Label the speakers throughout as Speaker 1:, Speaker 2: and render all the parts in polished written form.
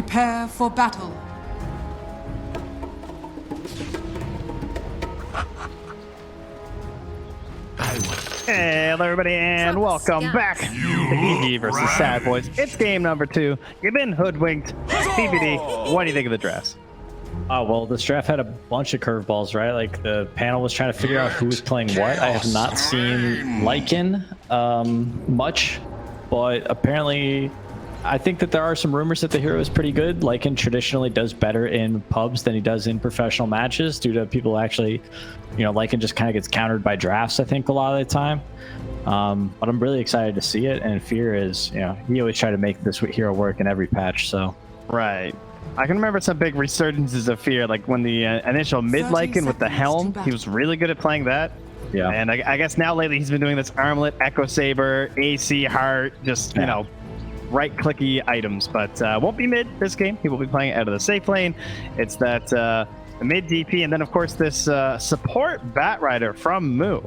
Speaker 1: Prepare for battle.
Speaker 2: Hey, hello everybody, and welcome back to EG versus Sad Boys. It's game number 2. You've been hoodwinked. PPD, what do you think of the drafts?
Speaker 3: Oh, well, this draft had a bunch of curveballs, right? Like, the panel was trying to figure out who was playing what. I have not seen Lycan much, but apparently I think that there are some rumors that the hero is pretty good. Lycan traditionally does better in pubs than he does in professional matches due to people actually, you know, Lycan just kind of gets countered by drafts, I think, a lot of the time. But I'm really excited to see it, and Fear is, you know, he always try to make this hero work in every patch, so.
Speaker 2: Right. I can remember some big resurgences of Fear, like when the initial mid Lycan with the helm, he was really good at playing that.
Speaker 3: Yeah.
Speaker 2: And I guess now lately he's been doing this Armlet, Echo Saber, AC Heart, just, you know, right-clicky items, but won't be mid this game. He will be playing out of the safe lane. It's that the mid DP, and then of course this support Bat Rider from Moo.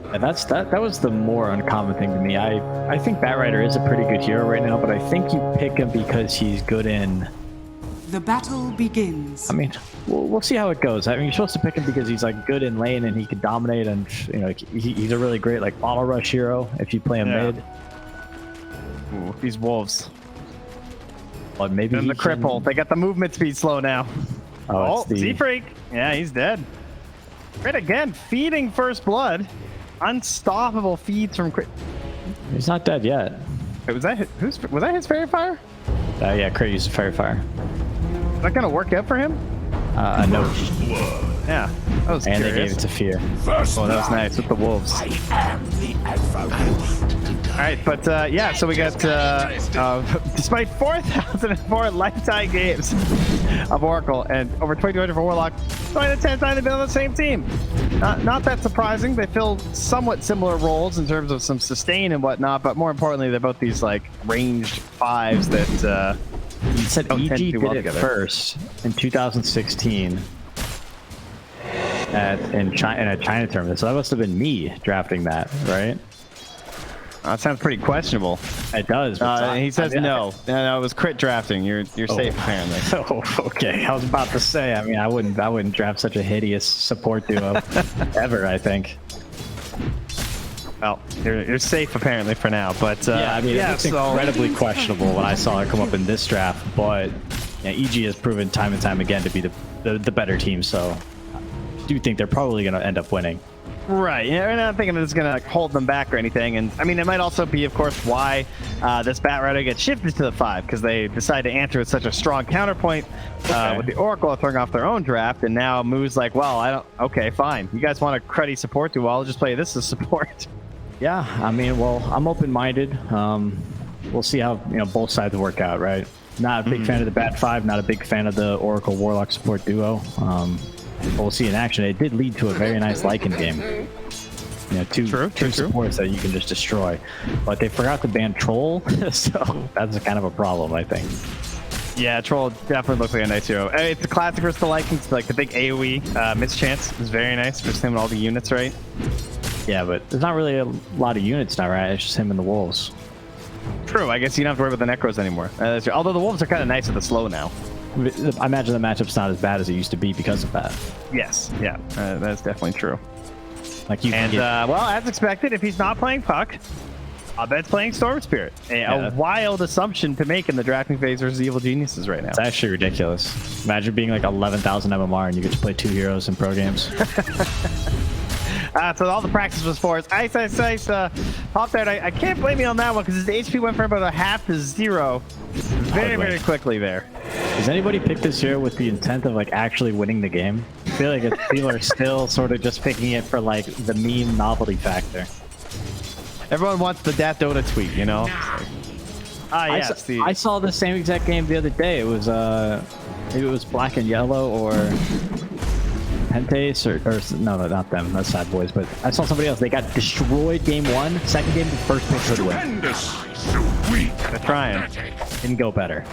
Speaker 3: And that was the more uncommon thing to me. I think Bat Rider is a pretty good hero right now, but I think you pick him because he's good in.
Speaker 1: The battle begins.
Speaker 3: I mean, we'll see how it goes. I mean, you're supposed to pick him because he's like good in lane and he can dominate, and you know he's a really great like auto rush hero if you play him mid.
Speaker 2: Ooh, these wolves.
Speaker 3: But maybe
Speaker 2: the cripple. They got the movement speed slow now. Oh, Z-Freak. Yeah, he's dead. Right again, feeding first blood. Unstoppable feeds from crit.
Speaker 3: He's not dead yet.
Speaker 2: Wait, was that his fairy fire?
Speaker 3: Yeah, Crit used fairy fire.
Speaker 2: Is that gonna work out for him?
Speaker 3: No.
Speaker 2: Yeah. That was
Speaker 3: and
Speaker 2: curious.
Speaker 3: they gave it to Fear.
Speaker 2: Oh, that was nice with the wolves. All right, but yeah, so we got despite 4,004 lifetime games of Oracle and over 2,200 for Warlock, 9 to 10 times they've been on the same team. Not that surprising. They fill somewhat similar roles in terms of some sustain and whatnot, but more importantly, they're both these like ranged fives that
Speaker 3: you said EG did
Speaker 2: well
Speaker 3: it
Speaker 2: together.
Speaker 3: first in 2016 in a China tournament, so that must have been me drafting that, right?
Speaker 2: That sounds pretty questionable.
Speaker 3: It does.
Speaker 2: He says no. No, it was crit drafting. You're safe apparently.
Speaker 3: Oh, okay. I was about to say. I mean, I wouldn't draft such a hideous support duo ever. I think.
Speaker 2: Well, you're safe apparently for now, but
Speaker 3: yeah, I mean, it's incredibly questionable when I saw it come up in this draft. But yeah, EG has proven time and time again to be the better team. So I do think they're probably going to end up winning.
Speaker 2: Right, yeah, I'm not thinking it's going to hold them back or anything. And I mean, it might also be, of course, why this Bat Rider gets shifted to the 5, because they decide to answer with such a strong counterpoint with the Oracle throwing off their own draft. And now Moo's like, well, okay, fine. You guys want a cruddy support duo? I'll just play this as support.
Speaker 3: Yeah, I mean, well, I'm open-minded. We'll see how both sides work out, right? Not a big fan of the Bat 5, not a big fan of the Oracle Warlock support duo. But we'll see in action. It did lead to a very nice Lycan game. You know, two supports that you can just destroy. But they forgot to ban Troll, so that's kind of a problem, I think.
Speaker 2: Yeah, Troll definitely looks like a nice hero. It's the classic versus the Lycan. It's like the big AoE mischance is very nice for him and all the units, right?
Speaker 3: Yeah, but there's not really a lot of units now, right? It's just him and the wolves.
Speaker 2: True. I guess you don't have to worry about the Necros anymore. Although the wolves are kind of nice with the slow now.
Speaker 3: I imagine the matchup's not as bad as it used to be because of that.
Speaker 2: Yes, yeah, that's definitely true.
Speaker 3: Like you can
Speaker 2: well, as expected, if he's not playing Puck, I bet it's playing Storm Spirit. A wild assumption to make in the drafting phase versus Evil Geniuses right now.
Speaker 3: It's actually ridiculous. Imagine being like 11,000 MMR and you get to play 2 heroes in pro games.
Speaker 2: So all the practice was for us. Ice, popped out. I can't blame you on that one because his HP went from about a half to 0 very quickly there.
Speaker 3: Does anybody pick this hero with the intent of like actually winning the game? I feel like people are still sort of just picking it for like the meme novelty factor.
Speaker 2: Everyone wants the Dat Dota tweet, you know?
Speaker 3: Yes. I saw the same exact game the other day. It was maybe it was Black and Yellow or Pentes or no, not them. That's Sad Boys. But I saw somebody else. They got destroyed game 1. Second game, the first pick for the win.
Speaker 2: They're trying.
Speaker 3: Didn't go better.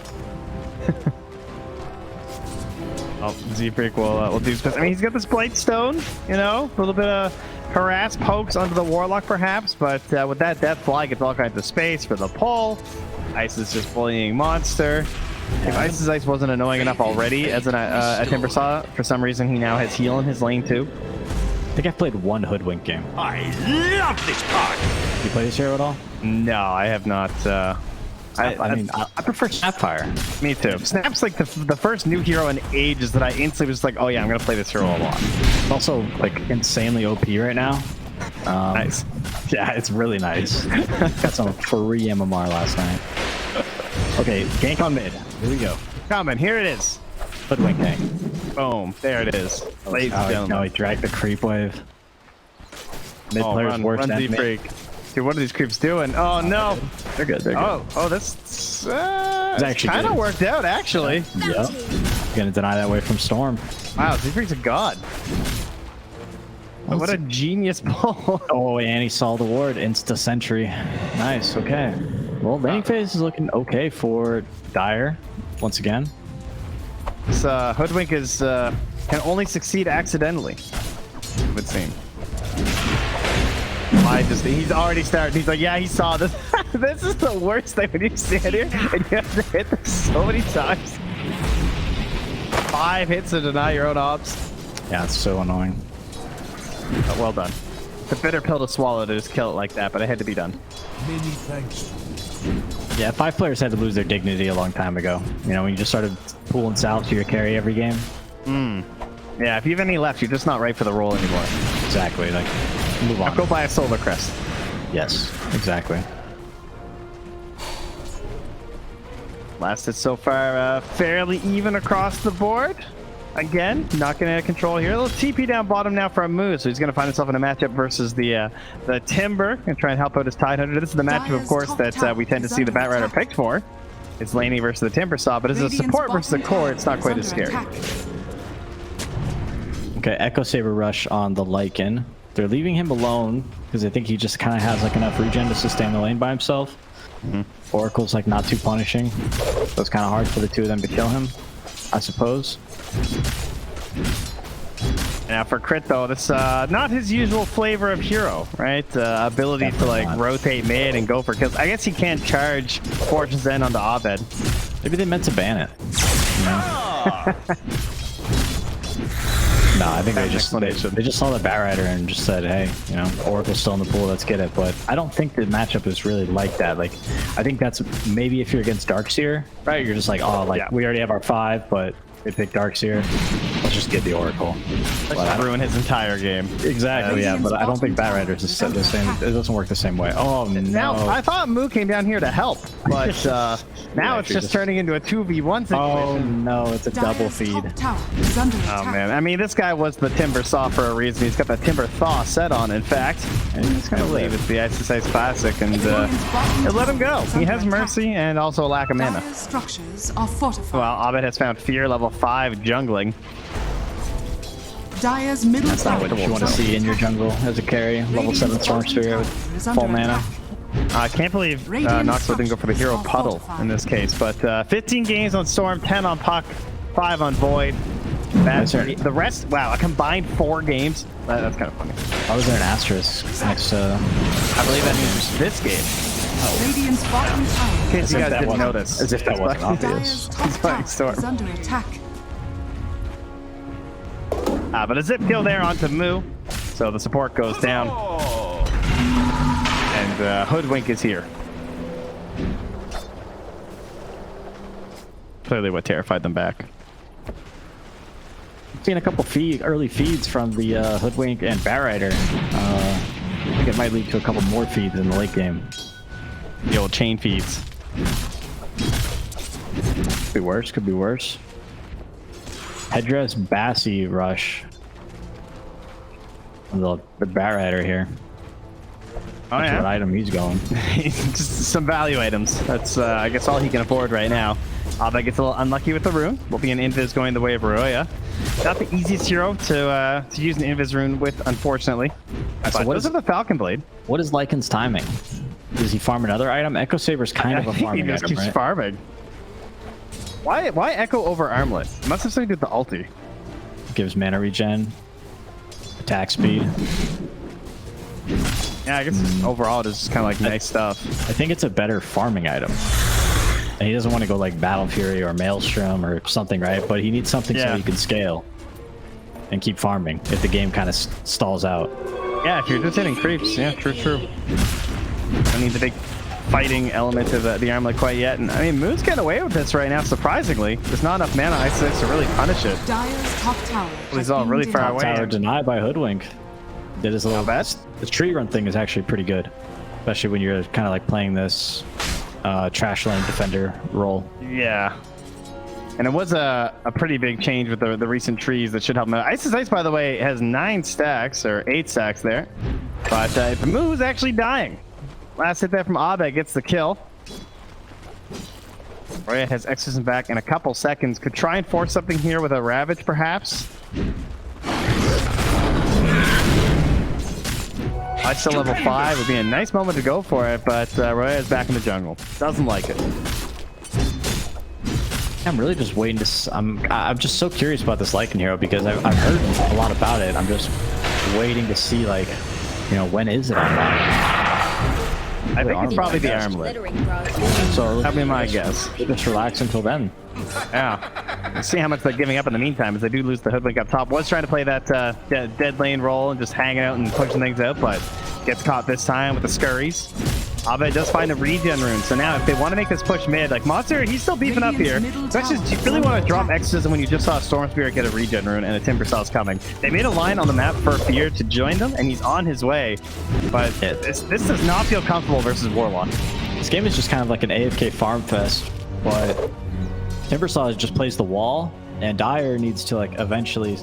Speaker 2: Oh, Z-Freak will do stuff. I mean, he's got this Blight Stone, you know, a little bit of harass pokes onto the Warlock perhaps, but with that Death Fly gets all kinds of space for the pull. Ice is just bullying monster. If Ice's Ice wasn't annoying enough already as a Timber Saw, for some reason he now has heal in his lane too.
Speaker 3: I think I've played one Hoodwink game.
Speaker 4: I love this part.
Speaker 3: You play this hero at all?
Speaker 2: No, I have not.
Speaker 3: I mean, I prefer Snapfire.
Speaker 2: Me too. Snap's like the first new hero in ages that I instantly was like, oh yeah, I'm gonna play this hero a lot.
Speaker 3: It's also like insanely OP right now.
Speaker 2: Nice.
Speaker 3: Yeah, it's really nice. Got some free MMR last night. Okay, gank on mid. Here we go.
Speaker 2: Coming, here it is.
Speaker 3: Hoodwink gank.
Speaker 2: Boom, there it is. Ladies and gentlemen.
Speaker 3: No, he dragged the creep wave. Mid player's
Speaker 2: run,
Speaker 3: worse
Speaker 2: run
Speaker 3: than
Speaker 2: Z
Speaker 3: mid.
Speaker 2: Freak. Dude, what are these creeps doing? Oh no!
Speaker 3: They're good. They're good.
Speaker 2: Oh, this
Speaker 3: actually
Speaker 2: kind of
Speaker 3: good.
Speaker 2: worked out actually.
Speaker 3: Yep. Gonna deny that way from Storm.
Speaker 2: Wow, Z Freak's a god. What a genius pull.
Speaker 3: Oh, and he saw the ward. Insta sentry. Nice. Okay. Well, laning phase is looking okay for Dire once again.
Speaker 2: This Hoodwink is can only succeed accidentally, it would seem. He's already started. He's like, yeah, he saw this. This is the worst thing when you stand here and you have to hit this so many times. 5 hits to deny your own ops.
Speaker 3: Yeah, it's so annoying.
Speaker 2: Oh, well done. It's a bitter pill to swallow to just kill it like that, but it had to be done.
Speaker 4: Many thanks.
Speaker 3: Yeah, 5 players had to lose their dignity a long time ago. You know, when you just started pulling south to your carry every game.
Speaker 2: Yeah, if you have any left, you're just not right for the role anymore.
Speaker 3: Exactly. Like, move on.
Speaker 2: I'll go buy a Solar Crest.
Speaker 3: Yes, exactly.
Speaker 2: Lasted so far fairly even across the board. Again, not getting out of control here. A little TP down bottom now from Moo, so he's going to find himself in a matchup versus the Timber and try and help out his Tidehunter. This is the matchup, of course, that we tend to see the Bat Rider picked for. It's Laney versus the Timber Saw, but as a support versus the core, it's not quite as scary.
Speaker 3: Okay, Echo Saber Rush on the Lycan. They're leaving him alone because I think he just kind of has like enough regen to sustain the lane by himself. Oracle's like not too punishing, so it's kind of hard for the two of them to kill him, I suppose.
Speaker 2: Now for crit though, this not his usual flavor of hero, right? Ability to like rotate mid and go for kills. I guess he can't charge Fortune's End onto Abed.
Speaker 3: Maybe they meant to ban it. You know? No, I think they just saw the Bat Rider and just said, hey, you know, Oracle's still in the pool, let's get it. But I don't think the matchup is really like that. Like, I think that's maybe if you're against Darkseer, right? You're just like, oh, like we already have our 5, but they pick Darkseer. Let's just get the Oracle.
Speaker 2: Let's ruin his entire game.
Speaker 3: Exactly, yeah. But I don't think Bat Rider is the same. It doesn't work the same way. Oh no!
Speaker 2: Now I thought Moo came down here to help, but now it's just turning into a 2v1 situation.
Speaker 3: Oh no! It's a double feed.
Speaker 2: Oh man! I mean, this guy was the Timber Saw for a reason. He's got the Timber Thaw set on, in fact. And he's gonna leave. It's the Ice Ice Classic, and let him go. He has Mercy and also a lack of mana.
Speaker 1: Structures are fortified.
Speaker 2: Well, Abed has found Fear level 5 jungling.
Speaker 1: Dire's middle
Speaker 3: That's not what you want to see in your jungle as a carry. Level 7 Storm Spirit with full mana.
Speaker 2: I can't believe Knoxville didn't go for the hero Puddle in this case, but 15 games on Storm, 10 on Puck, 5 on Void. The rest, wow, a combined 4 games. That's kind of funny.
Speaker 3: Why was there an asterisk next to...
Speaker 2: I believe that means this game.
Speaker 1: Radiant's bottom tower.
Speaker 2: In case you guys didn't notice.
Speaker 3: As if that wasn't obvious.
Speaker 1: Dire's top tower is under attack.
Speaker 2: But a zip kill there onto Moo, so the support goes down. And Hoodwink is here. Clearly what terrified them back.
Speaker 3: Seen a couple early feeds from the Hoodwink and Bat Rider. I think it might lead to a couple more feeds in the late game.
Speaker 2: The old chain feeds.
Speaker 3: Could be worse, could be worse. Headdress Bassy Rush. The Bat Rider here.
Speaker 2: Oh,
Speaker 3: That's
Speaker 2: yeah?
Speaker 3: what item he's going.
Speaker 2: Just some value items. That's, I guess, all he can afford right now. Abed gets a little unlucky with the rune. Will be an invis going the way of Roya. Not the easiest hero to use an invis rune with, unfortunately.
Speaker 3: So
Speaker 2: what is the Falcon Blade?
Speaker 3: What is Lycan's timing? Does he farm another item? Echo Saber's kind of a farming
Speaker 2: he just
Speaker 3: item,
Speaker 2: keeps
Speaker 3: right?
Speaker 2: farming. Why Echo over Armlet? It must have something to do with the ulti.
Speaker 3: Gives mana regen, attack speed.
Speaker 2: Yeah, I guess overall it is kind of like nice stuff.
Speaker 3: I think it's a better farming item. And he doesn't want to go like Battle Fury or Maelstrom or something, right? But he needs something so he can scale and keep farming if the game kind of stalls out.
Speaker 2: Yeah, if you're just hitting creeps, yeah, true. I need the big fighting element of the armlet quite yet. And I mean, Moon's getting away with this right now, surprisingly. There's not enough mana Ice 6 to really punish it.
Speaker 1: Dire's top tower.
Speaker 2: He's all really far away.
Speaker 3: Tower denied by Hoodwink. Did his little
Speaker 2: best.
Speaker 3: The tree run thing is actually pretty good, especially when you're kind of like playing this trash lane defender role.
Speaker 2: Yeah. And it was a pretty big change with the recent trees that should help him out. Ice's Ice, by the way, has 9 stacks, or 8 stacks there. But Moo's actually dying. Last hit there from Abed gets the kill. Roya has Exorcism back in a couple seconds. Could try and force something here with a Ravage, perhaps. Ice still level 5. Would be a nice moment to go for it, but Roya is back in the jungle. Doesn't like it.
Speaker 3: I'm really just waiting to. I'm just so curious about this Lycan hero because I've heard a lot about it. I'm just waiting to see, like, you know, when is it online?
Speaker 2: I think it's probably the armlet.
Speaker 3: So
Speaker 2: that'd be my guess.
Speaker 3: Just relax until then.
Speaker 2: Yeah. We'll see how much they're giving up in the meantime, as they do lose the Hoodwink up top. Was trying to play that dead lane role and just hanging out and pushing things out, but gets caught this time with the scurries. Abed does find a regen rune, so now if they want to make this push mid, like Monster, he's still beefing up here. Especially, do you really want to drop Exorcism when you just saw Storm Spirit get a regen rune and a Timber Saw's coming? They made a line on the map for Fear to join them, and he's on his way. But this does not feel comfortable versus Warlord.
Speaker 3: This game is just kind of like an AFK farm fest, but Timber Saw just plays the wall, and Dire needs to like eventually.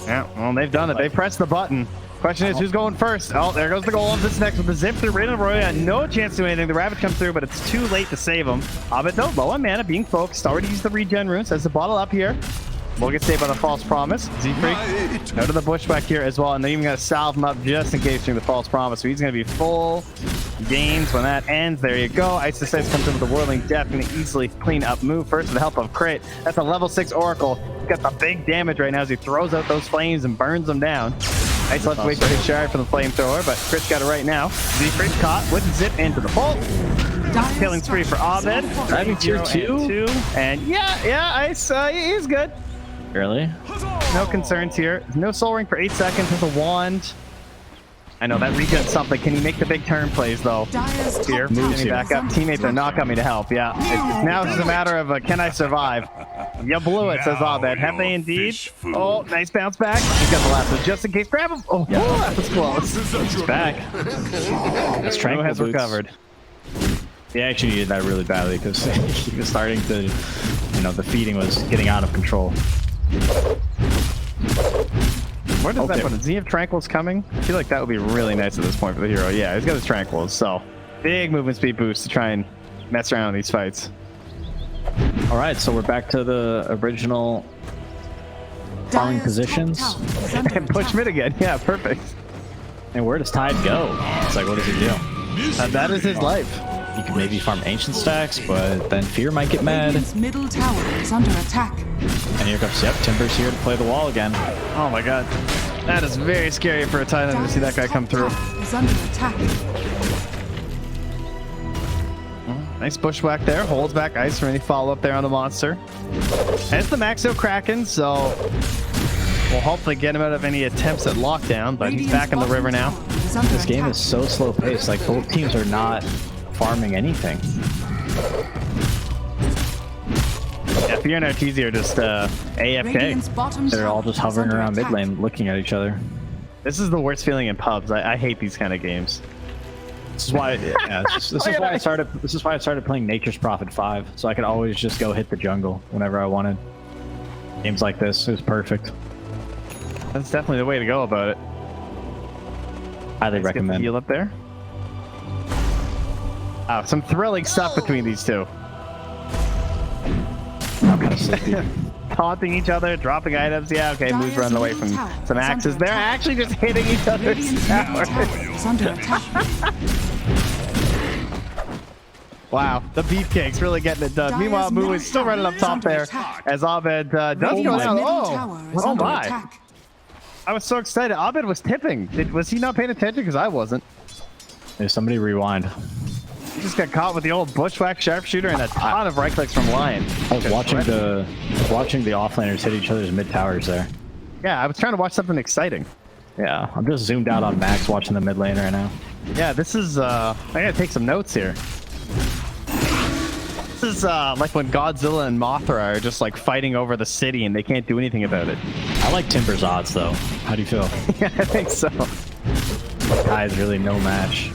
Speaker 2: Yeah, well, they've done it. They pressed the button. Question is, who's going first? Oh, there goes the golem. This next with the zip through Raiden Roya. No chance to do anything. The Ravage comes through, but it's too late to save him. Abed, though, low on mana, being focused. Already used the regen runes. Has the bottle up here. Will get saved by the false promise. Z-Freak out of the bushwhack here as well, and they're even going to salve him up just in case during the false promise. So he's going to be full games when that ends. There you go. Isis comes in with the Whirling Death. Going to easily clean up move first with the help of Crit. That's a level 6 Oracle. He's got the big damage right now as he throws out those flames and burns them down. Nice, let's wait for his shard from the flamethrower, but Chris got it right now. Z-Freak caught with zip into the vault. Killing spree for Abed.
Speaker 3: Driving tier 2.
Speaker 2: And yeah, Ice, he's good.
Speaker 3: Really?
Speaker 2: No concerns here. No soul ring for 8 seconds with a wand. I know that regens something. Can he make the big turn plays though? Here, moving back up. Teammates are not coming to help. Yeah, it's now just a matter of can I survive? You blew it, says Abed. Have they indeed? Oh, nice bounce back. He's got the last one just in case. Grab him. Oh, that was close.
Speaker 3: He's back.
Speaker 2: That's Tranquil has recovered.
Speaker 3: He actually needed that really badly because he was starting to, you know, the feeding was getting out of control.
Speaker 2: Where does that put him? Does he have Tranquils coming? I feel like that would be really nice at this point for the hero. Yeah, he's got his Tranquils, so big movement speed boost to try and mess around in these fights.
Speaker 3: All right, so we're back to the original farming positions.
Speaker 2: And push mid again. Yeah, perfect.
Speaker 3: And where does Tide go? It's like, what does he do?
Speaker 2: That is his life.
Speaker 3: He could maybe farm ancient stacks, but then Fear might get mad.
Speaker 1: Radiant's middle tower is under attack.
Speaker 3: And here comes, Timber's here to play the wall again.
Speaker 2: Oh my god. That is very scary for a Tidehunter to see that guy come through.
Speaker 1: Is under attack.
Speaker 2: Nice bushwhack there. Holds back Ice for any follow-up there on the monster. And it's the Maxo Kraken, so we'll hopefully get him out of any attempts at lockdown, but he's back in the river now.
Speaker 3: This game is so slow paced, like both teams are not farming anything.
Speaker 2: Yeah, Fear and Arteezy are just AFK.
Speaker 3: They're all just hovering around mid lane looking at each other.
Speaker 2: This is the worst feeling in pubs. I hate these kind of games.
Speaker 3: This is why this is why I started playing Nature's Prophet 5, so I could always just go hit the jungle whenever I wanted. Games like this is perfect.
Speaker 2: That's definitely the way to go about it.
Speaker 3: Highly recommend.
Speaker 2: Heal up there. Oh, some thrilling stuff between these two.
Speaker 3: I'm kind of sleepy.
Speaker 2: Taunting each other, dropping items. Yeah, okay, moves running away from some axes. They're actually just hitting each other's towers. Wow, the beefcake's really getting it done. Meanwhile, Moo is still running up top there as Abed does go down. Oh my. I was so excited. Abed was tipping. Was he not paying attention? Because I wasn't.
Speaker 3: There's somebody rewind.
Speaker 2: just got caught with the old bushwhack sharpshooter and a ton of right clicks from Lion.
Speaker 3: I was watching the offlaners hit each other's mid towers there.
Speaker 2: Yeah, I was trying to watch something exciting.
Speaker 3: Yeah, I'm just zoomed out on Max watching the mid lane right now.
Speaker 2: Yeah, this is I gotta take some notes here. This is like when Godzilla and Mothra are just like fighting over the city and they can't do anything about it.
Speaker 3: I like Timber's odds though. How do you feel?
Speaker 2: Yeah, I think so.
Speaker 3: Kai is really no match.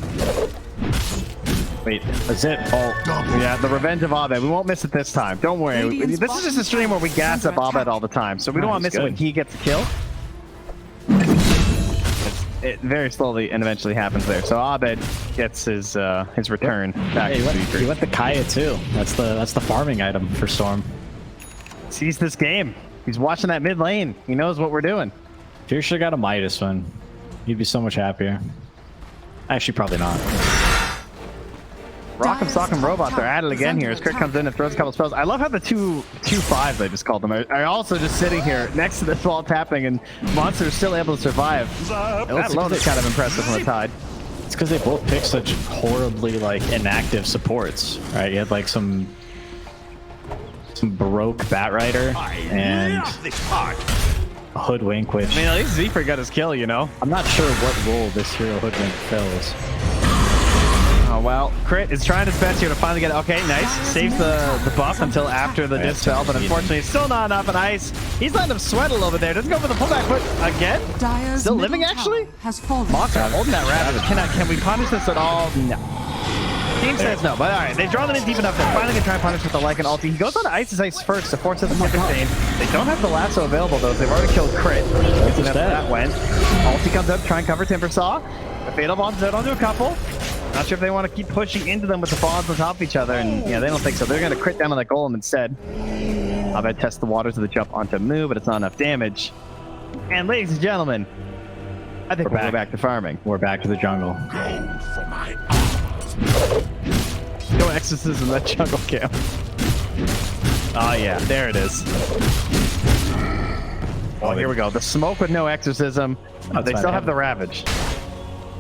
Speaker 3: Wait, that's it? Oh,
Speaker 2: yeah, the revenge of Abed. We won't miss it this time. Don't worry. This is just a stream where we gas up Abed all the time, so we don't want to miss it when he gets a kill. It very slowly and eventually happens there. So Abed gets his return back to
Speaker 3: He went the Kaya too. That's the farming item for Storm.
Speaker 2: Sees this game. He's watching that mid lane. He knows what we're doing.
Speaker 3: If you should have got a Midas one, he'd be so much happier. Actually, probably not.
Speaker 2: Rock'em Sock'em Robot, they're at it again here as Crit comes in and throws a couple spells. I love how the two 5s I just called them are also just sitting here next to this wall tapping, and Monster's still able to survive. That alone is kind of impressive from the Tide.
Speaker 3: It's because they both picked such horribly like inactive supports, right? You had like some Baroque Batrider and a Hoodwink, which
Speaker 2: I mean, at least Zephyr got his kill, you know?
Speaker 3: I'm not sure what role this hero Hoodwink fills.
Speaker 2: Oh, well, Crit is trying his best here to finally get it. Okay, nice. Saves the buff until after the dispel, but unfortunately it's still not enough, and Ice, he's letting him sweat a little bit there. Doesn't go for the pullback, but again?
Speaker 1: Dyer's
Speaker 2: Still living,
Speaker 1: middle
Speaker 2: actually?
Speaker 1: tower has fallen.
Speaker 2: Monster holding that rabbit. Can we punish this at all? No. Team says no, but alright, they've drawn them in deep enough. They're finally gonna try and punish with the Lycan ulti. He goes on to Ice's Ice first to force it to Chain. They don't have the lasso available though, so they've already killed Crit. That went. Ulti comes up, try and cover Timbersaw. The Fatal Bomb's out onto a couple. Not sure if they want to keep pushing into them with the bombs on top of each other, and yeah, they don't think so. They're gonna crit down on that golem instead. Abed tests the waters of the jump onto Moo, but it's not enough damage. And ladies and gentlemen, I think we'll go back to farming.
Speaker 3: We're back to the jungle.
Speaker 4: Go for my
Speaker 2: Go exorcism that jungle camp. Oh yeah, there it is. Oh, here we go. The smoke with no exorcism. They still have the ravage.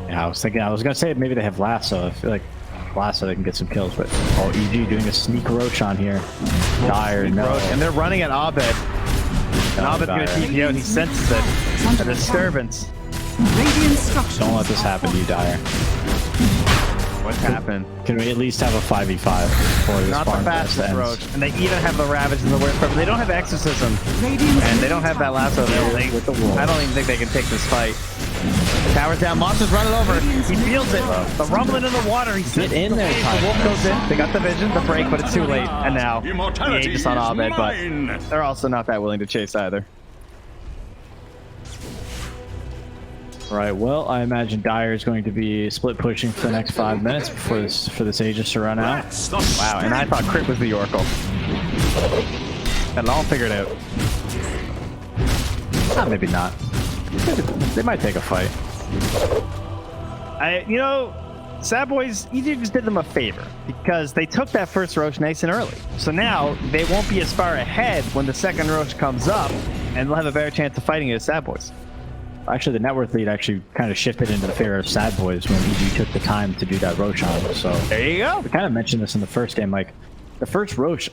Speaker 3: Yeah, I was gonna say maybe they have lasso. I feel like lasso they can get some kills, but EG doing a sneak roach on here. Dire, no.
Speaker 2: Roach, and they're running at Abed. And Abed's gonna TP out. He senses it. A disturbance.
Speaker 1: Radiant structure.
Speaker 3: Don't let this happen to you, Dire.
Speaker 2: What's happened?
Speaker 3: Can we at least have a 5v5 before this
Speaker 2: Not the
Speaker 3: farm
Speaker 2: fastest
Speaker 3: ends?
Speaker 2: roach, and they even have the ravage in the worst part, but they don't have exorcism,
Speaker 1: Radiant's
Speaker 2: and they don't have that lasso available. I don't even think they can take this fight. Towers down, Monster's running over. He feels it. The rumbling in the water. He's
Speaker 3: Get in there,
Speaker 2: The wolf goes in. They got the vision, the break, but it's too late. And now the Aegis on Abed, but they're also not that willing to chase either.
Speaker 3: Right, well, I imagine Dire is going to be split pushing for the next 5 minutes before this Aegis to run out.
Speaker 2: Wow, and I thought Crit was the Oracle. Got it all figured out.
Speaker 3: Maybe not. They might take a fight.
Speaker 2: You know, Sad Boys, EG just did them a favor because they took that first Roach nice and early. So now they won't be as far ahead when the second Roach comes up, and they'll have a better chance of fighting it as Sad Boys.
Speaker 3: Actually, the net worth lead actually kind of shifted into the favor of Sad Boys when EG took the time to do that Roach on. So
Speaker 2: there you go.
Speaker 3: We kind of mentioned this in the first game. Like the first Roach,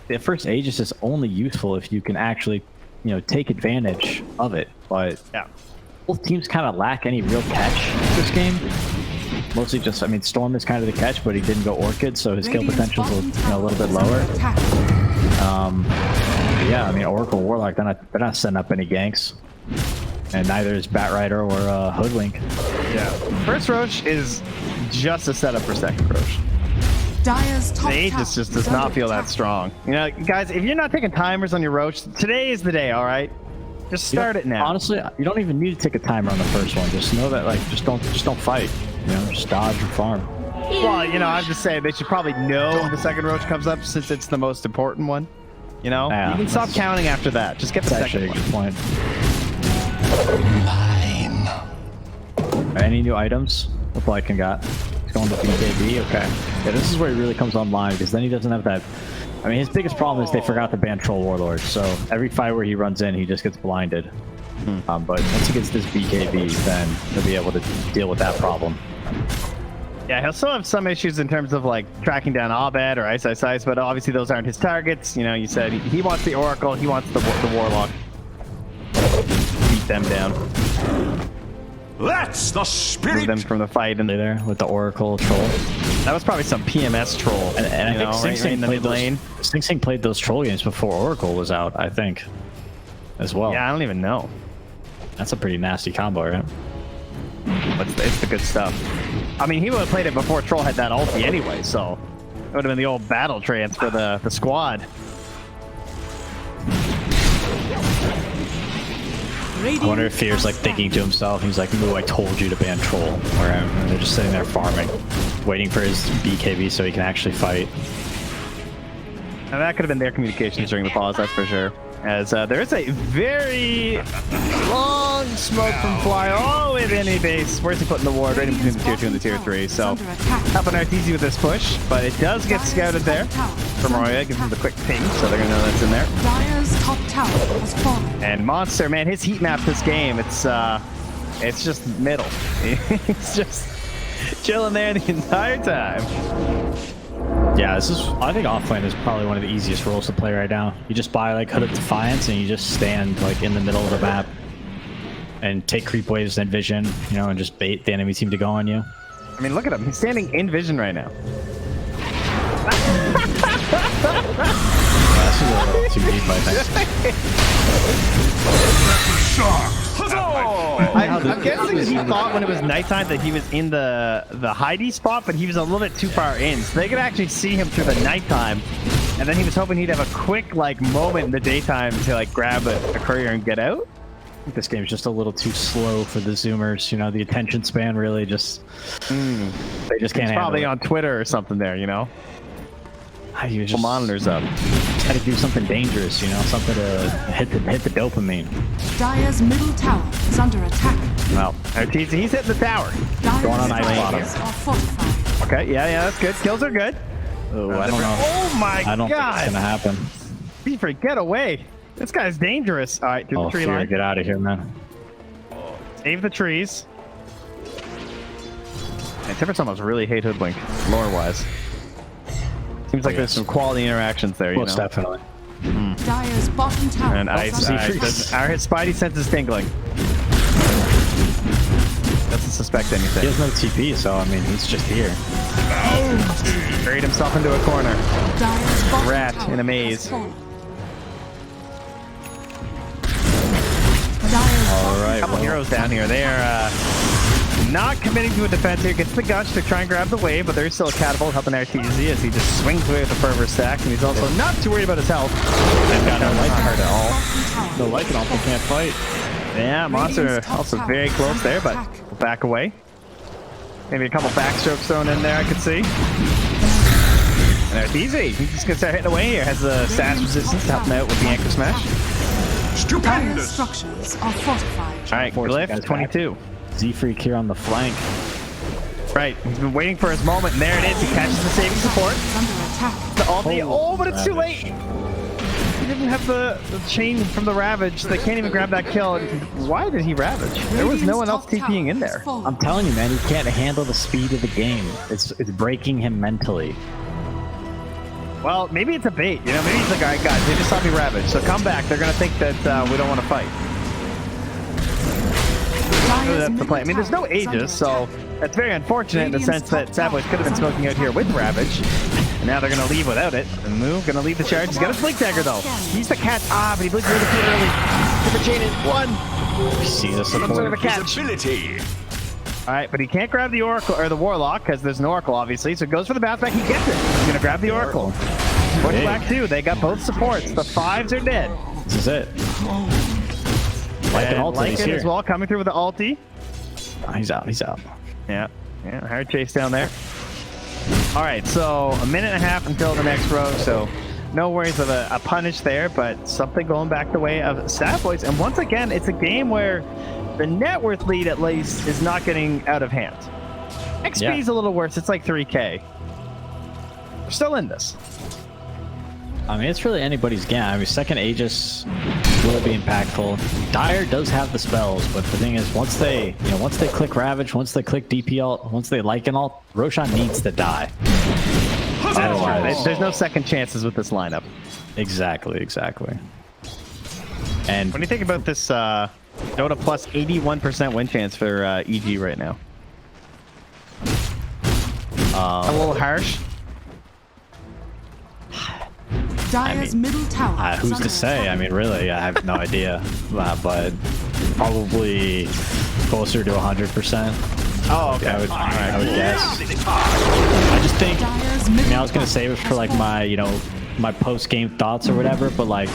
Speaker 3: the first Aegis is only useful if you can actually, take advantage of it. But
Speaker 2: yeah,
Speaker 3: both teams kind of lack any real catch this game. Mostly just, Storm is kind of the catch, but he didn't go Orchid, so his kill potential is a little bit lower. Yeah, Oracle Warlock, they're not setting up any ganks. And neither is Batrider or Hoodwink.
Speaker 2: Yeah. First Roach is just a setup for second Roach.
Speaker 1: Dyer's top
Speaker 2: the Aegis just does not feel that strong. Guys, if you're not taking timers on your Roach, today is the day, all right? Just start it now.
Speaker 3: Honestly, you don't even need to take a timer on the first one. Just know that, just don't fight. Just dodge and farm.
Speaker 2: Well, I'm just saying they should probably know when the second Roach comes up since it's the most important one.
Speaker 3: Yeah,
Speaker 2: you can stop counting after that. Just get the second one.
Speaker 3: Good point. Any new items? What Lycan got? He's going to BKB. Okay. Yeah, this is where he really comes online because then he doesn't have that. His biggest problem is they forgot to ban Troll Warlord. So every fight where he runs in, he just gets blinded. But once he gets this BKB, then he'll be able to deal with that problem.
Speaker 2: Yeah, he'll still have some issues in terms of like tracking down Abed or Ice, but obviously those aren't his targets. You know, you said he wants the Oracle, he wants the Warlock. Beat them down.
Speaker 4: That's the
Speaker 2: Move
Speaker 4: spirit.
Speaker 2: them from the fight and
Speaker 3: There with the Oracle troll.
Speaker 2: that was probably some PMS troll.
Speaker 3: And I think Sing Sing
Speaker 2: in the
Speaker 3: played
Speaker 2: mid lane.
Speaker 3: Sing Sing played those troll games before Oracle was out, I think, as well.
Speaker 2: Yeah, I don't even know.
Speaker 3: That's a pretty nasty combo, right?
Speaker 2: But it's the good stuff. I mean, he would have played it before Troll had that ulti anyway, so it would have been the old battle trance for the squad.
Speaker 3: I wonder if Fear's like thinking to himself, he's like, "Moo, I told you to ban Troll." And they're just sitting there farming, waiting for his BKB so he can actually fight.
Speaker 2: And that could have been their communications during the pause, that's for sure. As there is a very long smoke from Fly all the way to the enemy base. Where's he putting the ward? Right in between the tier 2 and the tier 3. So helping Arteezy with this push, but it does get scouted there from Roya. Gives him the quick ping, so they're gonna know that's in there.
Speaker 1: Dire's top tower has fallen.
Speaker 2: And Monster, man, his heat map this game, it's just middle. He's just chilling there the entire time.
Speaker 3: Yeah, this is. I think offlane is probably one of the easiest roles to play right now. You just buy like Hood of Defiance and you just stand like in the middle of the map and take creep waves and vision, you know, and just bait the enemy team to go on you.
Speaker 2: I mean, look at him. He's standing in vision right now.
Speaker 3: That's a little too deep, I think.
Speaker 2: I'm guessing that he thought when it was nighttime that he was in the hidey spot, but he was a little bit too far in, so they could actually see him through the nighttime. And then he was hoping he'd have a quick like moment in the daytime to like grab a courier and get out.
Speaker 3: I think this game's just a little too slow for the Zoomers. You know, the attention span really just they just can't.
Speaker 2: He's probably
Speaker 3: handle
Speaker 2: on Twitter or something there, you know.
Speaker 3: You
Speaker 2: The
Speaker 3: just
Speaker 2: monitors up.
Speaker 3: got to do something dangerous, you know, something to hit the dopamine.
Speaker 1: Dire's middle tower is under attack.
Speaker 2: Well, Arteezy, he's hitting the tower.
Speaker 1: Dire's
Speaker 3: Going on ice
Speaker 1: barriers
Speaker 3: bottom.
Speaker 1: are fortified.
Speaker 2: Okay, yeah, that's good. Kills are good.
Speaker 3: Oh, I don't know.
Speaker 2: Oh my
Speaker 3: I don't think it's gonna
Speaker 2: god!
Speaker 3: happen.
Speaker 2: Beaver, get away! This guy's dangerous. All right, through the tree
Speaker 3: Fear,
Speaker 2: line.
Speaker 3: get out of here, man.
Speaker 2: Save the trees. And Timbersaw really hate Hoodwink, lore-wise. Seems like there's some quality interactions there, you
Speaker 3: Most
Speaker 2: know.
Speaker 3: definitely.
Speaker 1: Dire's bottom tower
Speaker 2: And Ice,
Speaker 1: is under
Speaker 2: our Spidey sense is tingling. Doesn't suspect
Speaker 3: He
Speaker 2: anything.
Speaker 3: has no TP, so I mean, he's just here.
Speaker 2: Buried himself into a corner.
Speaker 1: Dire's bottom
Speaker 2: Rat
Speaker 1: tower
Speaker 2: in a
Speaker 1: has
Speaker 2: maze.
Speaker 1: fallen. Dire's
Speaker 3: All right,
Speaker 2: Couple
Speaker 3: well,
Speaker 2: heroes down here. They are not committing to a defense here. Gets the gush to try and grab the wave, but there's still a catapult helping Arteezy as he just swings away with the fervor stack, and he's also not too worried about his health.
Speaker 3: they've got no
Speaker 2: Not
Speaker 3: Lycan.
Speaker 2: hurt at all.
Speaker 1: bottom tower
Speaker 3: No Lycan also can't fight.
Speaker 2: Yeah, Monster also very close there, but we'll back away. Maybe a couple backstrokes thrown in there, I could see. And Arteezy, he's just gonna start hitting away here. Has the sash resistance to help him out with the anchor smash.
Speaker 1: Dire's
Speaker 4: Stupendous.
Speaker 1: structures are fortified.
Speaker 2: All right,
Speaker 3: Force the
Speaker 2: Glyph,
Speaker 3: guys
Speaker 2: 22.
Speaker 3: Z-Freak here on the flank.
Speaker 2: Right, he's been waiting for his moment, and there it is. He catches the saving support.
Speaker 1: Is under attack.
Speaker 2: The ulti. Oh, but it's too late. He didn't have the chain from the Ravage. They can't even grab that kill. Why did he Ravage? There was no one else TPing in there.
Speaker 3: I'm telling you, man, he can't handle the speed of the game. It's breaking him mentally.
Speaker 2: Well, maybe it's a bait. You know, maybe he's like, all right, guys, they just saw me Ravage, so come back. They're going to think that we don't want to fight. That's the plan. I mean, there's no Aegis, so that's very unfortunate in the sense that Sadboys could have been smoking out here with Ravage. And now they're going to leave without it. And Moo going to leave the charge. He's got a Blink Dagger, though. He's the cat. Ah, but he blinked really too early. Super chain it. One.
Speaker 3: He sees a
Speaker 2: Some sort of a
Speaker 3: support.
Speaker 2: catch.
Speaker 4: Ability.
Speaker 2: All right, but he can't grab the Oracle or the Warlock because there's an Oracle, obviously. So it goes for the bounce back. He gets it. He's going to grab the Oracle. Push back too. They got both supports. The fives are dead.
Speaker 3: This is it. Lycan
Speaker 2: And
Speaker 3: ulti, he's
Speaker 2: Lycan
Speaker 3: here.
Speaker 2: as well, coming through with the ulti.
Speaker 3: Oh, he's out, he's out.
Speaker 2: Yeah, hard chase down there. All right, so a minute and a half until the next row, so no worries of a punish there, but something going back the way of Sadboys. And once again, it's a game where the net worth lead, at least, is not getting out of hand. XP is a little worse. It's like 3K. We're still in this.
Speaker 3: I mean, it's really anybody's game. I mean, second Aegis Will it be impactful? Dire does have the spells, but the thing is, once they click Ravage, once they click DP ult, once they Lycan ult, Roshan needs to die.
Speaker 2: That's there's no second chances with this lineup.
Speaker 3: Exactly. And
Speaker 2: What do you think about this Dota plus 81% win chance for EG right now? A little harsh.
Speaker 1: Dire's middle tower. is
Speaker 3: who's
Speaker 1: under
Speaker 3: to say?
Speaker 1: attack.
Speaker 3: I mean, really, I have no idea, but probably closer to 100%.
Speaker 2: Oh, okay.
Speaker 3: I would guess. I just think.
Speaker 1: Dire's
Speaker 3: I
Speaker 1: middle
Speaker 3: mean, I was gonna
Speaker 1: tower
Speaker 3: save it for
Speaker 1: has
Speaker 3: like
Speaker 1: fallen.
Speaker 3: my post-game thoughts or whatever, but like,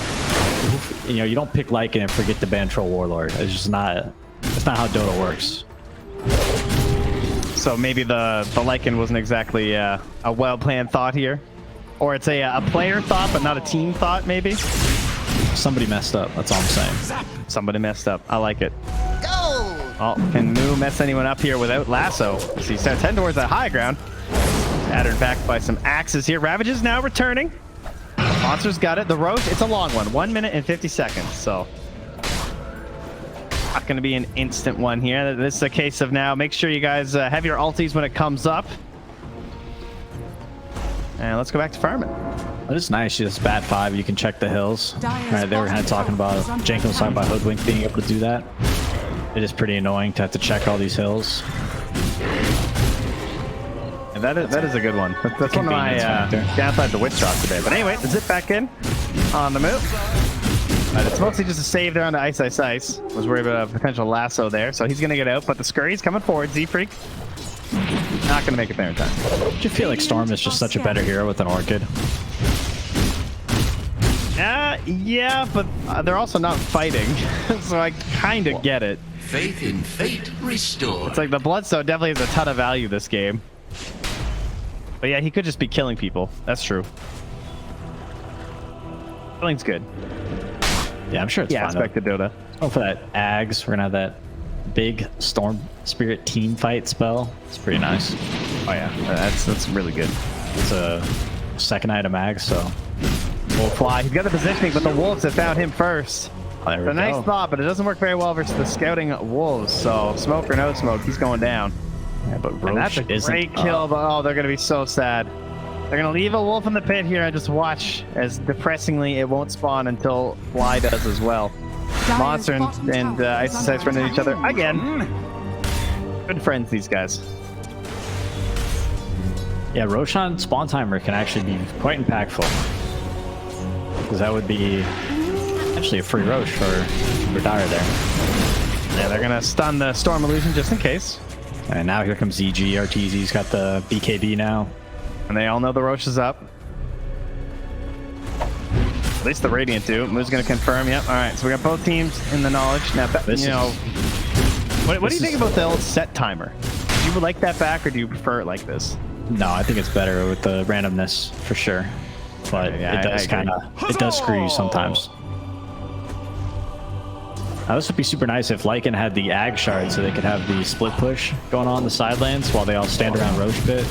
Speaker 3: you don't pick Lycan and forget to ban Troll Warlord. It's just not. That's not how Dota works.
Speaker 2: So maybe the Lycan wasn't exactly a well-planned thought here. Or it's a player thought, but not a team thought, maybe?
Speaker 3: Somebody messed up. That's all I'm saying.
Speaker 2: Somebody messed up. I like it. Oh, can Moo mess anyone up here without Lasso? As he starts heading towards that high ground. Battered back by some axes here. Ravage is now returning. Monster's got it. The Roche, it's a long one. 1 minute and 50 seconds, so... Not going to be an instant one here. This is a case of now, make sure you guys have your ultis when it comes up. And let's go back to farming.
Speaker 3: It is nice. Just bat 5. You can check the hills. Right, they were kind of talking about Janko was talking about Hoodwink being able to do that. It is pretty annoying to have to check all these hills.
Speaker 2: And that is a good one. That's one of my downside the witch shot today. But anyway, zip back in on the move. It's mostly just a save there on the ice. Was worried about a potential lasso there, so he's gonna get out. But the scurry's coming forward. Z-Freak not gonna make it there in time.
Speaker 3: Do you feel like Storm is just such a better hero with an Orchid?
Speaker 2: Yeah, but they're also not fighting, so I kind of get it.
Speaker 5: Faith in fate restored.
Speaker 2: It's like the Bloodstone definitely has a ton of value this game. But yeah, he could just be killing people. That's true. Killing's good.
Speaker 3: Yeah, I'm sure it's
Speaker 2: Yeah,
Speaker 3: fine.
Speaker 2: aspect of Dota.
Speaker 3: Oh, for that Ags, we're gonna have that big Storm Spirit team fight spell. It's pretty nice.
Speaker 2: Oh yeah, that's really good.
Speaker 3: It's a second item Ags, so
Speaker 2: Wolf fly. He's got the positioning, but the wolves have found him first.
Speaker 3: there we
Speaker 2: It's a nice
Speaker 3: go.
Speaker 2: thought, but it doesn't work very well versus the scouting wolves. So smoke or no smoke, he's going down.
Speaker 3: Yeah, but
Speaker 2: And that's
Speaker 3: Roche
Speaker 2: a
Speaker 3: isn't
Speaker 2: great kill, but oh, they're gonna be so sad. They're gonna leave a wolf in the pit here and just watch as depressingly it won't spawn until Fly does as well.
Speaker 1: Dire's
Speaker 2: Monster
Speaker 1: bottom
Speaker 2: and
Speaker 1: tower
Speaker 2: Ice
Speaker 1: is
Speaker 2: Sights
Speaker 1: under
Speaker 2: run into each other
Speaker 1: attack.
Speaker 2: again. Good friends, these guys.
Speaker 3: Yeah, Roshan spawn timer can actually be quite impactful. Because that would be actually a free Roche for Dire there.
Speaker 2: Yeah, they're gonna stun the Storm Illusion just in case.
Speaker 3: And now here comes EG. Arteezy's got the BKB now.
Speaker 2: And they all know the Roche is up. At least the Radiant do. Moo's gonna confirm. Yep. All right. So we got both teams in the knowledge. Now, what do you think about the old set timer? Do you like that back, or do you prefer it like this?
Speaker 3: No, I think it's better with the randomness for sure. But
Speaker 2: Yeah,
Speaker 3: it does
Speaker 2: I agree.
Speaker 3: it does screw you sometimes. Now, this would be super nice if Lycan had the Ag shard so they could have the split push going on the side lanes while they all stand around Roche pit.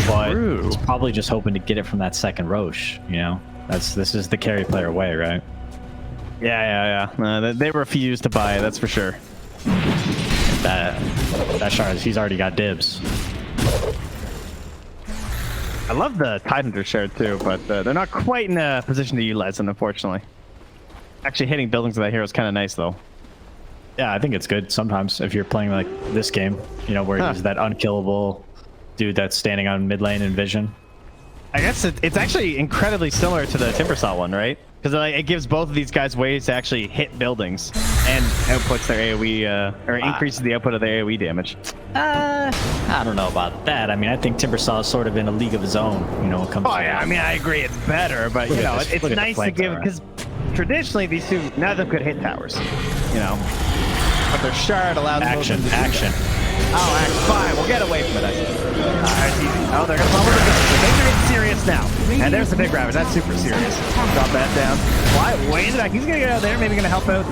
Speaker 3: But
Speaker 2: True.
Speaker 3: it's probably just hoping to get it from that second Roche, you know? This is the carry player way, right?
Speaker 2: Yeah. They refuse to buy it. That's for sure.
Speaker 3: That shard, he's already got dibs.
Speaker 2: I love the Tidehunter shard too, but they're not quite in a position to utilize them, unfortunately. Actually, hitting buildings with that hero is kind of nice, though.
Speaker 3: Yeah, I think it's good sometimes if you're playing like this game, you know, where he's that unkillable dude that's standing on mid lane in vision.
Speaker 2: I guess it's actually incredibly similar to the Timbersaw one, right? Because it gives both of these guys ways to actually hit buildings and outputs their AoE, or increases the output of their AoE damage.
Speaker 3: I don't know about that. I mean, I think Timbersaw is sort of in a league of his own, you know, when it comes
Speaker 2: Oh
Speaker 3: to
Speaker 2: yeah, I mean, I agree, it's better, but
Speaker 3: Look
Speaker 2: you
Speaker 3: at
Speaker 2: know,
Speaker 3: this-
Speaker 2: it's
Speaker 3: look at the
Speaker 2: nice to
Speaker 3: flank
Speaker 2: give,
Speaker 3: tower.
Speaker 2: because traditionally these two, none of them could hit towers, you know? But their shard allows both of them to do
Speaker 3: action.
Speaker 2: Oh, action. Fine, we'll get away from it. Oh, they're gonna bubble the gun. They're getting serious now. And there's the big Ravage. That's super serious. Drop that down. Why? Way in the back. He's gonna get out there. Maybe gonna help out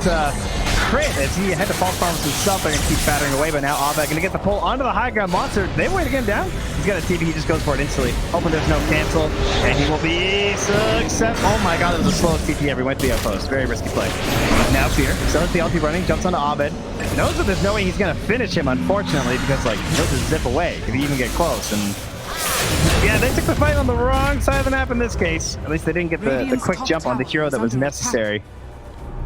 Speaker 2: crit as he had to fall farms himself. They're going to keep battering away, but now Abed going to get the pull onto the high ground monster. They wait to get him down. He's got a TP. He just goes for it instantly. Hoping there's no cancel, and he will be successful. Oh my god, it was the slowest TP ever. He went to the outpost. Very risky play. Now Fear still has the ulti running, jumps onto Abed. Knows that there's no way he's going to finish him, unfortunately, because like he'll just zip away if he even get close. And yeah, they took the fight on the wrong side of the map in this case. At least they didn't get the quick jump on the hero that was necessary.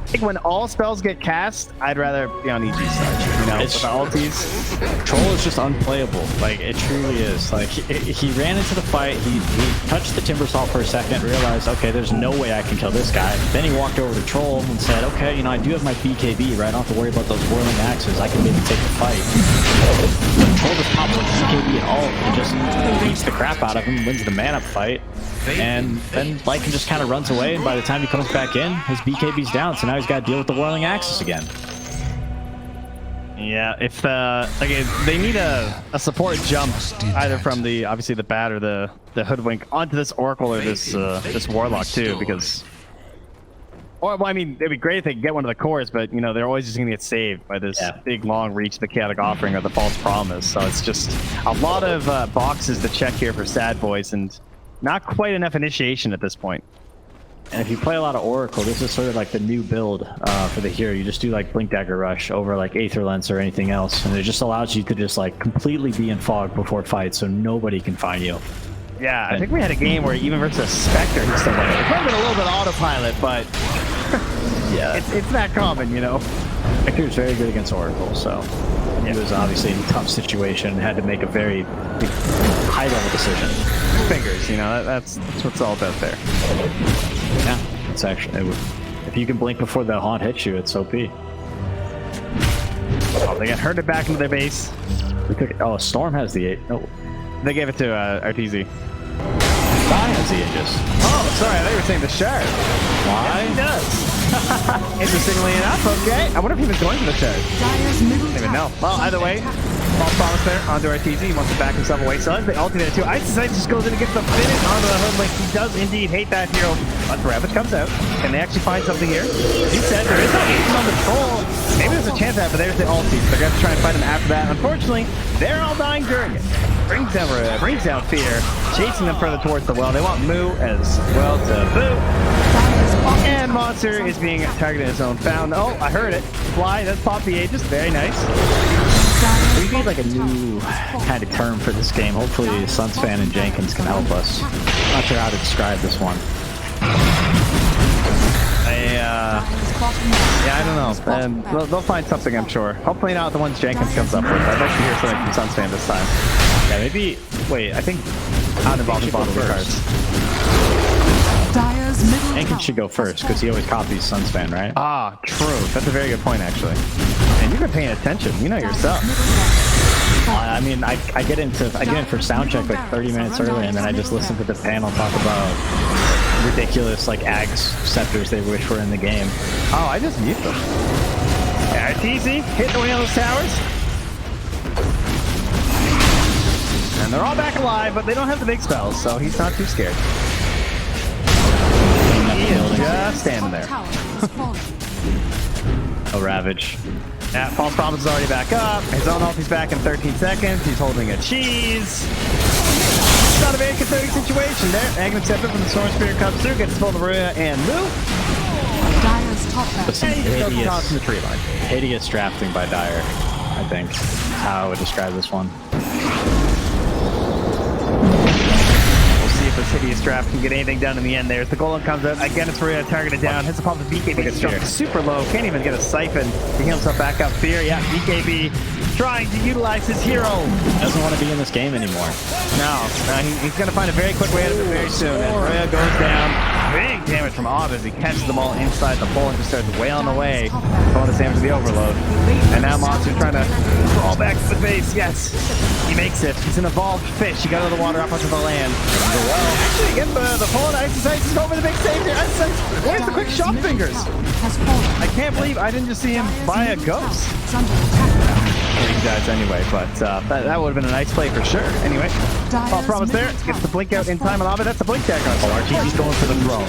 Speaker 2: I think when all spells get cast, I'd rather be on EG side. You know, with the ultis.
Speaker 3: Troll is just unplayable. Like, it truly is. Like, he ran into the fight, he touched the Timber Salt for a second, realized, okay, there's no way I can kill this guy. Then he walked over to Troll and said, okay, you know, I do have my BKB, right? I don't have to worry about those whirling axes. I can maybe take the fight. Troll just pops with BKB at all and just beats the crap out of him, wins the man-up fight. And then Lycan just kind of runs away, and by the time he comes back in, his BKB's down, so now he's got to deal with the whirling axis again.
Speaker 2: Yeah, if they need a support jump either from the obviously the bat or the hoodwink onto this Oracle or this Warlock too, because well, I mean, it'd be great if they could get one of the cores, but you know they're always just gonna get saved by this big long reach, the chaotic offering or the false promise. So it's just a lot of boxes to check here for Sad Boys, and not quite enough initiation at this point.
Speaker 3: And if you play a lot of Oracle, this is sort of like the new build for the hero. You just do like Blink Dagger Rush over like Aether Lens or anything else, and it just allows you to just like completely be in fog before fight, so nobody can find you.
Speaker 2: Yeah, I think we had a game where even versus a Spectre, he still won it. It might have been a little bit autopilot, but yeah, it's that common, you know.
Speaker 3: Spectre is very good against Oracle, so he was obviously in a tough situation and had to make a very high-level decision.
Speaker 2: Fingers, you know, that's what's all about there.
Speaker 3: Yeah, it's actually, if you can blink before the haunt hits you, it's OP.
Speaker 2: Oh, they got herded back into their base.
Speaker 3: Oh, Storm has the 8. Oh,
Speaker 2: they gave it to Arteezy.
Speaker 3: Why has the Aegis?
Speaker 2: Oh, sorry, I thought you were saying the shard.
Speaker 3: Why?
Speaker 2: Yes, he does. Interestingly enough, okay. I wonder if he was going for the shard. I don't even know. Well, either way, false promise there onto Arteezy. He wants to back himself away. So as they ulti there too, Ice just goes in and gets the finish onto the hoodlink. He does indeed hate that hero. But Ravage comes out. Can they actually find something here? He said there is no ace on the troll. Maybe there's a chance at that, but there's the ulti. So they're going to try and fight him after that. Unfortunately, they're all dying during it. Brings down Fear, chasing them further towards the well. They want Moo as well to boot. And Monster is being targeted in his own found. Oh, I heard it. Fly, that's Pop the Aegis. Very nice.
Speaker 3: We need like a new kind of term for this game. Hopefully Sunsfan and Jenkins can help us. I'm not sure how to describe this one.
Speaker 2: Yeah, I don't know. They'll find something, I'm sure. Hopefully not the ones Jenkins comes up with. I'd like to hear something from Sunsfan this time.
Speaker 3: Yeah, maybe. Wait, I think
Speaker 2: Out involved in bottom cards.
Speaker 3: Jenkins should go first because he always copies Sunsfan, right?
Speaker 2: Ah, true. That's a very good point, actually. And you've been paying attention. You know yourself.
Speaker 3: I mean, I get in for soundcheck like 30 minutes early, and then I just listen to the panel talk about ridiculous like Ags scepters they wish were in the game.
Speaker 2: Oh, I just mute them. Yeah, Arteezy hitting away on those towers. And they're all back alive, but they don't have the big spells, so he's not too scared. He is just standing there.
Speaker 3: Oh, Ravage.
Speaker 2: Yeah, False Promise is already back up. His own ulti's back in 13 seconds. He's holding a cheese. It's not a very concerning situation there. Agam accepted from the Storm Spirit comes through, gets full of Maria and Moo.
Speaker 3: With some
Speaker 2: And he just goes across from the tree line.
Speaker 3: hideous drafting by Dire, I think. How I would describe this one.
Speaker 2: If this hideous draft can get anything done in the end there. As the golem comes out, again it's Maria targeted down, hits upon the BKB, struck super low, can't even get a siphon to heal himself back up. Fear, yeah, BKB trying to utilize his hero.
Speaker 3: Doesn't want to be in this game anymore.
Speaker 2: No, he's going to find a very quick way out of it very soon. And Maria goes down. Big damage from Ob as he catches them all inside the pole and just starts wailing away. Bonus damage to the overload. And now Monster trying to crawl back to the base. Yes, he makes it. He's an evolved fish. He got out of the water up onto the land. Actually, get the pull and Ice is over the big save here. Where's the quick shot fingers? I can't believe I didn't just see him buy a ghost. these guys anyway, but that would have been a nice play for sure. Anyway, Paul Promise there. Gets the blink out in time on Abed. That's the blink tag on.
Speaker 3: Oh, Arteezy's going for the throne.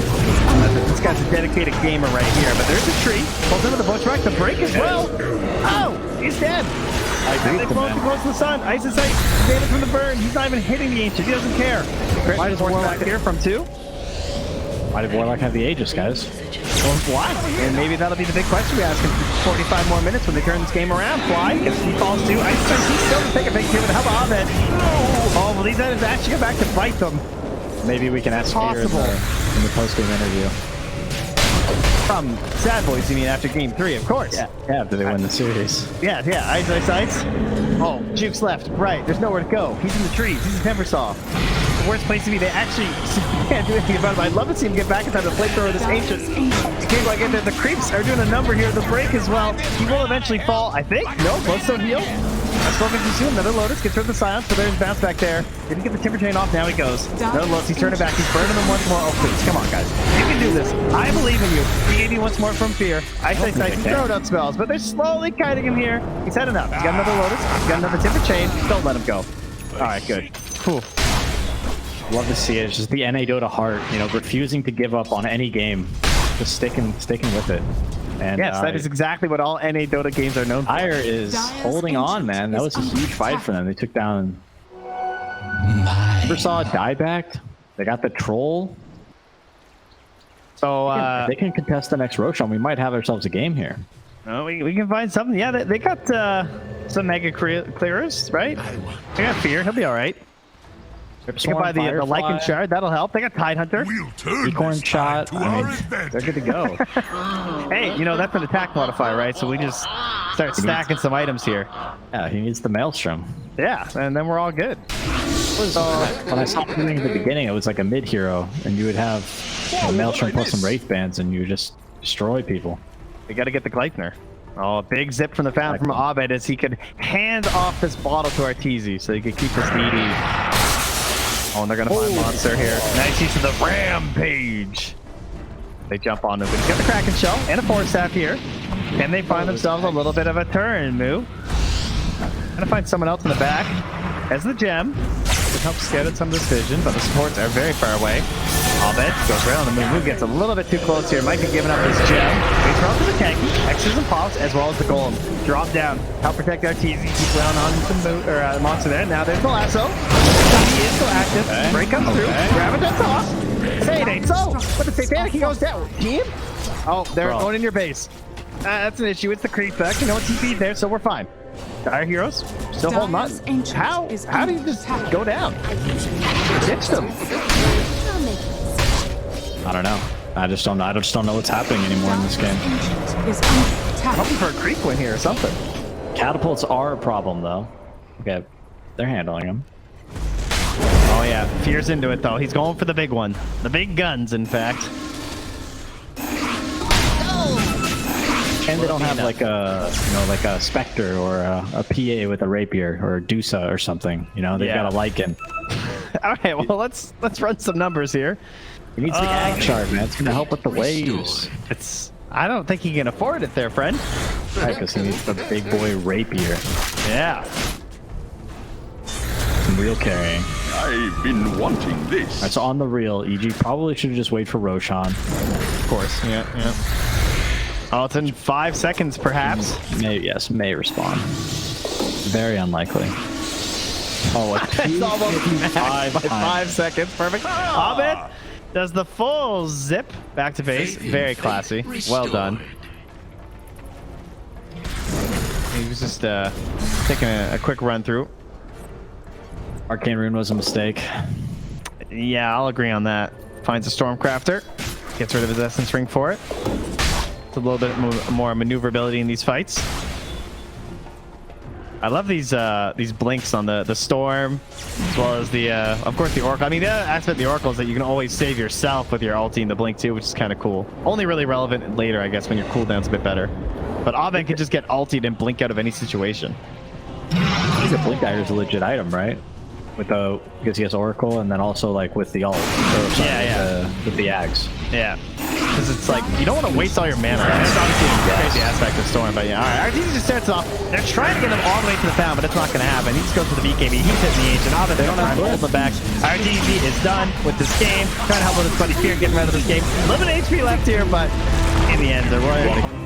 Speaker 2: This guy's a dedicated gamer right here, but there's a tree. Pulls into the bush rack. The break as well. Oh, he's dead.
Speaker 3: I agree
Speaker 2: They
Speaker 3: with him,
Speaker 2: float too
Speaker 3: man.
Speaker 2: close to the sun. Ice is sight. Damage from the burn. He's not even hitting the ancient. He doesn't care.
Speaker 3: Why does Warlock
Speaker 2: back here from 2?
Speaker 3: Why did Warlock have the Aegis, guys?
Speaker 2: Well, why? And maybe that'll be the big question we ask him for 45 more minutes when they turn this game around. Fly, because he falls too. Ice Sight, he's still to take a big hit with the help of Abed. Oh, well, these guys actually go back to fight them.
Speaker 3: Maybe we can ask Fear in the post-game interview.
Speaker 2: From Sad Boys, you mean, after game 3, of course.
Speaker 3: Yeah, after they win the series.
Speaker 2: Yeah, Ice Sights. Oh, Juke's left, right. There's nowhere to go. He's in the trees. He's a Timbersaw. The worst place to be. They actually can't do anything about it. I'd love to see him get back in time to flamethrower this ancient. Game like it. The creeps are doing a number here. The break as well. He will eventually fall, I think. No, Bloodstone heal. That's spoken too soon. Another Lotus gets rid of the silence, but there's bounce back there. Didn't get the Timber Chain off. Now he goes. Another Lotus. He's turning back. He's burning them once more. Oh, please. Come on, guys. You can do this. I believe in you. He gave you once more from Fear. Ice Sight. He's throwing out spells, but they're slowly kiting him here. He's had enough. He's got another Lotus. He's got another Timber Chain. Don't let him go. All right, good. Cool.
Speaker 3: Love to see it. It's just the NA Dota heart, you know, refusing to give up on any game, just sticking with it. And
Speaker 2: yes, that is exactly what all NA Dota games are known for.
Speaker 3: Fire is holding on, man. That was a huge fight for them. They took down. Never saw a dieback. They got the troll.
Speaker 2: So
Speaker 3: They can contest the next Roshan. We might have ourselves a game here.
Speaker 2: oh, we can find something. Yeah, they got some mega clearers, right? They got Fear. He'll be all right. They can buy the Lycan shard. That'll help. They got Tidehunter.
Speaker 4: We'll turn
Speaker 3: Acorn
Speaker 4: this
Speaker 3: shot.
Speaker 4: to
Speaker 3: I
Speaker 4: our
Speaker 3: mean,
Speaker 4: advantage.
Speaker 3: they're good to go.
Speaker 2: Hey, you know, that's an attack modifier, right? So we just start stacking some items here.
Speaker 3: Yeah, he needs the Maelstrom.
Speaker 2: Yeah, and then we're all good.
Speaker 3: When I saw him in the beginning, it was like a mid hero, and you would have the Maelstrom plus some Wraith Bands, and you would just destroy people.
Speaker 2: We got to get the Gleipnir. Oh, big zip from the fountain from Abed as he could hand off this bottle to Arteezy so he could keep this DD. Oh, and they're going to find Monster here. Nice use of the Rampage. They jump on him. He's got the Kraken Shell and a Force Staff here. Can they find themselves a little bit of a turn move? Gonna find someone else in the back. As the gem. It helps scout at some of this vision, but the supports are very far away. Abed goes right on the move. Move gets a little bit too close here. Might be giving up his gem. Waits around to the tanky. X's and pops, as well as the golem. Drop down. Help protect Arteezy. Keep down on the monster there. Now there's the lasso. He is still active.
Speaker 3: Okay.
Speaker 2: Break comes through. Grab it, that's off. Say it ain't so. But the Satanic, he goes down. Team? Oh, they're going in your base. That's an issue. It's the creep back. You know what? TP there, so we're fine. Dire Heroes still holding on. How do you just go down? Ditch them.
Speaker 3: I don't know. I just don't know what's happening anymore in this game.
Speaker 2: Hoping for a creep win here or something.
Speaker 3: Catapults are a problem, though. Okay, they're handling them.
Speaker 2: Oh yeah, Fear's into it though. He's going for the big one. The big guns, in fact.
Speaker 3: And they don't have like a, you know, like a Spectre or a PA with a rapier or a Dusa or something. You know, they've got a Lycan.
Speaker 2: All right, well let's run some numbers here.
Speaker 3: He needs the Ag Shard, man. It's gonna help with the waves.
Speaker 2: I don't think he can afford it there, friend.
Speaker 3: Right, because he needs the big boy rapier.
Speaker 2: Yeah.
Speaker 3: Some real carrying.
Speaker 4: I've been wanting this.
Speaker 3: All right, so on the real, EG probably should just wait for Roshan.
Speaker 2: Of course. Yeah. Oh, it's in 5 seconds, perhaps.
Speaker 3: May respond. Very unlikely. Oh,
Speaker 2: It's almost maxed by 5 seconds. Perfect. Abed does the full zip back to base. Very classy. Well done. He was just taking a quick run through.
Speaker 3: Arcane Rune was a mistake.
Speaker 2: Yeah, I'll agree on that. Finds a Stormcrafter. Gets rid of his Essence Ring for it. It's a little bit more maneuverability in these fights. I love these blinks on the Storm, as well as the, of course, the Oracle. I mean, the other aspect of the Oracle is that you can always save yourself with your ulti and the blink too, which is kind of cool. Only really relevant later, I guess, when your cooldown's a bit better. But Abed can just get ultied and blink out of any situation.
Speaker 3: I think the blink dagger is a legit item, right? Because he has Oracle, and then also like with the ult. With the Ags.
Speaker 2: Yeah. because it's like you don't want to waste all your mana. Right? That's obviously a crazy aspect of Storm, but yeah. All right, Arteezy just starts off. They're trying to get him all the way to the found, but it's not going to happen. He just goes to the BKB. He's hitting the ancient. Ovid, they don't have to hold him back. Arteezy is done with this game. Trying to help with his buddy Fear getting rid of this game. A little bit of HP left here, but in the end, they're royal.